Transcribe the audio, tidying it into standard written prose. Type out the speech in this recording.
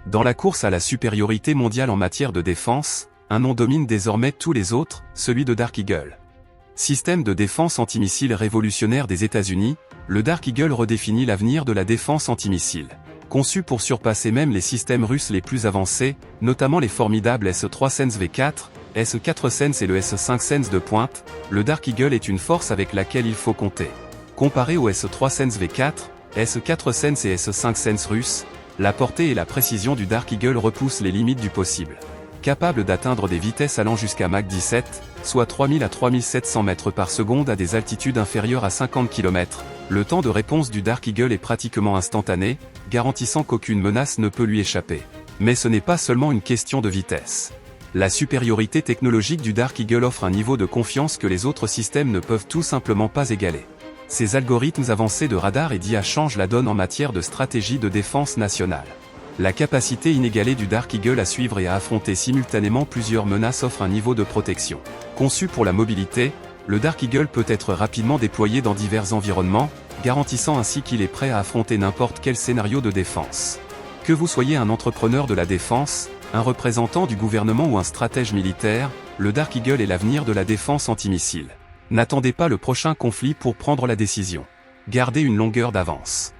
Dans la course à la supériorité mondiale en matière de défense, un nom domine désormais tous les autres, celui de Dark Eagle. Système de défense antimissile révolutionnaire des États-Unis, le Dark Eagle redéfinit l'avenir de la défense antimissile. Conçu pour surpasser même les systèmes russes les plus avancés, notamment les formidables S-3 Sense V4, S-4 Sense et le S-5 Sense de pointe, le Dark Eagle est une force avec laquelle il faut compter. Comparé au S-3 Sense V4, S-4 Sense et S-5 Sense russes, la portée et la précision du Dark Eagle repoussent les limites du possible. Capable d'atteindre des vitesses allant jusqu'à Mach 17, soit 3000 à 3700 mètres par seconde à des altitudes inférieures à 50 km, le temps de réponse du Dark Eagle est pratiquement instantané, garantissant qu'aucune menace ne peut lui échapper. Mais ce n'est pas seulement une question de vitesse. La supériorité technologique du Dark Eagle offre un niveau de confiance que les autres systèmes ne peuvent tout simplement pas égaler. Ces algorithmes avancés de radar et d'IA changent la donne en matière de stratégie de défense nationale. La capacité inégalée du Dark Eagle à suivre et à affronter simultanément plusieurs menaces offre un niveau de protection. Conçu pour la mobilité, le Dark Eagle peut être rapidement déployé dans divers environnements, garantissant ainsi qu'il est prêt à affronter n'importe quel scénario de défense. Que vous soyez un entrepreneur de la défense, un représentant du gouvernement ou un stratège militaire, le Dark Eagle est l'avenir de la défense antimissile. N'attendez pas le prochain conflit pour prendre la décision. Gardez une longueur d'avance.